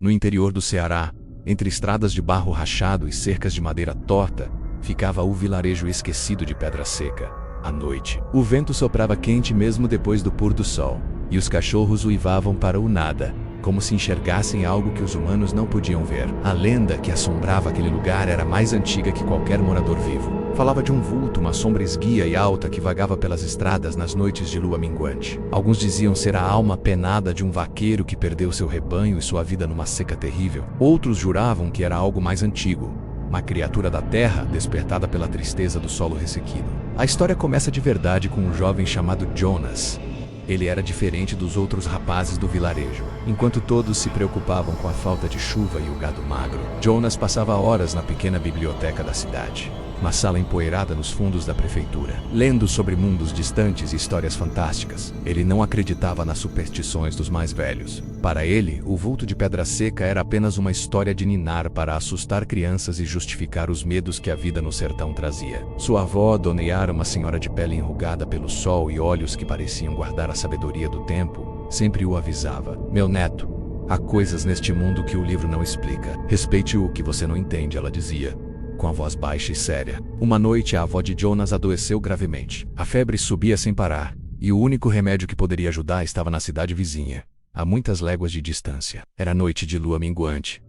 No interior do Ceará, entre estradas de barro rachado e cercas de madeira torta, ficava o vilarejo esquecido de Pedra Seca. À noite, o vento soprava quente mesmo depois do pôr do sol, e os cachorros uivavam para o nada, como se enxergassem algo que os humanos não podiam ver. A lenda que assombrava aquele lugar era mais antiga que qualquer morador vivo. Falava de um vulto, uma sombra esguia e alta que vagava pelas estradas nas noites de lua minguante. Alguns diziam ser a alma penada de um vaqueiro que perdeu seu rebanho e sua vida numa seca terrível. Outros juravam que era algo mais antigo, uma criatura da terra despertada pela tristeza do solo ressequido. A história começa de verdade com um jovem chamado Jonas. Ele era diferente dos outros rapazes do vilarejo. Enquanto todos se preocupavam com a falta de chuva e o gado magro, Jonas passava horas na pequena biblioteca da cidade, uma sala empoeirada nos fundos da prefeitura, lendo sobre mundos distantes e histórias fantásticas. Ele não acreditava nas superstições dos mais velhos. Para ele, o vulto de Pedra Seca era apenas uma história de ninar para assustar crianças e justificar os medos que a vida no sertão trazia. Sua avó, Dona Yara, uma senhora de pele enrugada pelo sol e olhos que pareciam guardar a sabedoria do tempo, sempre o avisava: "Meu neto, há coisas neste mundo que o livro não explica. Respeite o que você não entende", ela dizia, com a voz baixa e séria. Uma noite, a avó de Jonas adoeceu gravemente. A febre subia sem parar, e o único remédio que poderia ajudar estava na cidade vizinha, a muitas léguas de distância. Era noite de lua minguante.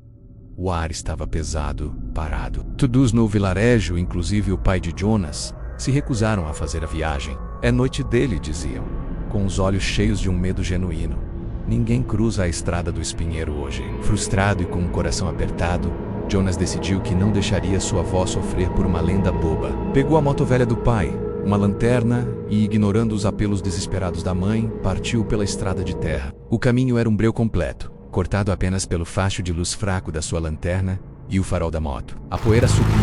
O ar estava pesado, parado. Todos no vilarejo, inclusive o pai de Jonas, se recusaram a fazer a viagem. "É noite dele", diziam, com os olhos cheios de um medo genuíno. "Ninguém cruza a estrada do Espinheiro hoje." Frustrado e com o coração apertado, Jonas decidiu que não deixaria sua avó sofrer por uma lenda boba. Pegou a moto velha do pai, uma lanterna e, ignorando os apelos desesperados da mãe, partiu pela estrada de terra. O caminho era um breu completo, cortado apenas pelo facho de luz fraco da sua lanterna e o farol da moto. A poeira subia,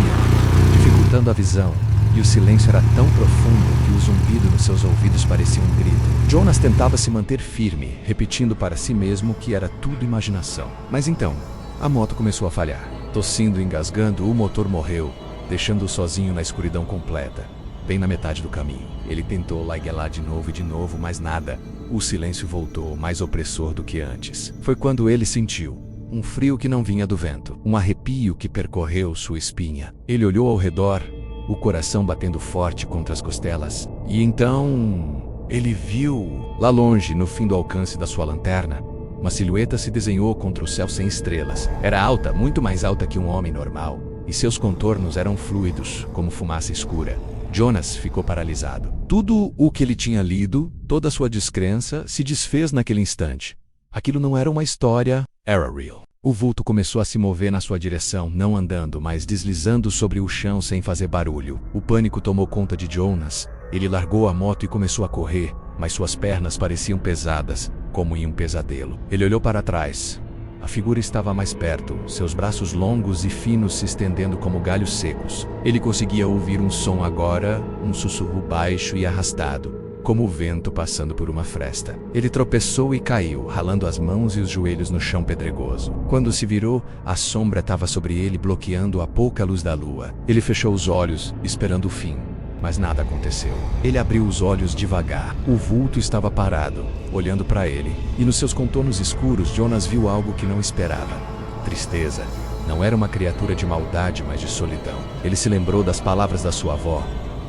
dificultando a visão, e o silêncio era tão profundo que o zumbido nos seus ouvidos parecia um grito. Jonas tentava se manter firme, repetindo para si mesmo que era tudo imaginação. Mas então, a moto começou a falhar. Tossindo e engasgando, o motor morreu, deixando-o sozinho na escuridão completa, bem na metade do caminho. Ele tentou largar de novo, mas nada. O silêncio voltou, mais opressor do que antes. Foi quando ele sentiu um frio que não vinha do vento, um arrepio que percorreu sua espinha. Ele olhou ao redor, o coração batendo forte contra as costelas, e então ele viu, lá longe, no fim do alcance da sua lanterna, uma silhueta se desenhou contra o céu sem estrelas. Era alta, muito mais alta que um homem normal, e seus contornos eram fluidos, como fumaça escura. Jonas ficou paralisado. Tudo o que ele tinha lido, toda a sua descrença, se desfez naquele instante. Aquilo não era uma história, era real. O vulto começou a se mover na sua direção, não andando, mas deslizando sobre o chão sem fazer barulho. O pânico tomou conta de Jonas. Ele largou a moto e começou a correr, mas suas pernas pareciam pesadas, como em um pesadelo. Ele olhou para trás. A figura estava mais perto, seus braços longos e finos se estendendo como galhos secos. Ele conseguia ouvir um som agora, um sussurro baixo e arrastado, como o vento passando por uma fresta. Ele tropeçou e caiu, ralando as mãos e os joelhos no chão pedregoso. Quando se virou, a sombra estava sobre ele, bloqueando a pouca luz da lua. Ele fechou os olhos, esperando o fim. Mas nada aconteceu. Ele abriu os olhos devagar. O vulto estava parado, olhando para ele. E nos seus contornos escuros, Jonas viu algo que não esperava. Tristeza. Não era uma criatura de maldade, mas de solidão. Ele se lembrou das palavras da sua avó.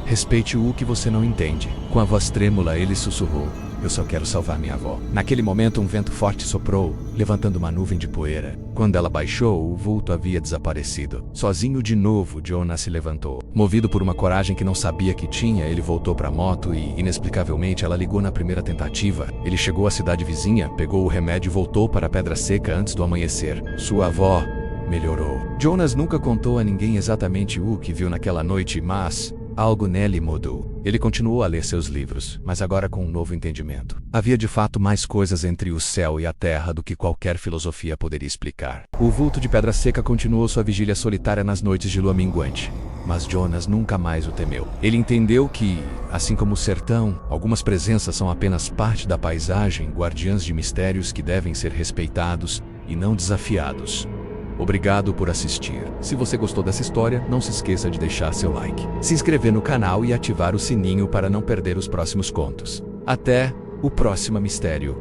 "Respeite o que você não entende." Com a voz trêmula, ele sussurrou: "Eu só quero salvar minha avó." Naquele momento, um vento forte soprou, levantando uma nuvem de poeira. Quando ela baixou, o vulto havia desaparecido. Sozinho de novo, Jonas se levantou. Movido por uma coragem que não sabia que tinha, ele voltou para a moto e, inexplicavelmente, ela ligou na primeira tentativa. Ele chegou à cidade vizinha, pegou o remédio e voltou para a Pedra Seca antes do amanhecer. Sua avó melhorou. Jonas nunca contou a ninguém exatamente o que viu naquela noite, mas algo nele mudou. Ele continuou a ler seus livros, mas agora com um novo entendimento. Havia de fato mais coisas entre o céu e a terra do que qualquer filosofia poderia explicar. O vulto de Pedra Seca continuou sua vigília solitária nas noites de lua minguante, mas Jonas nunca mais o temeu. Ele entendeu que, assim como o sertão, algumas presenças são apenas parte da paisagem, guardiãs de mistérios que devem ser respeitados e não desafiados. Obrigado por assistir. Se você gostou dessa história, não se esqueça de deixar seu like, se inscrever no canal e ativar o sininho para não perder os próximos contos. Até o próximo mistério.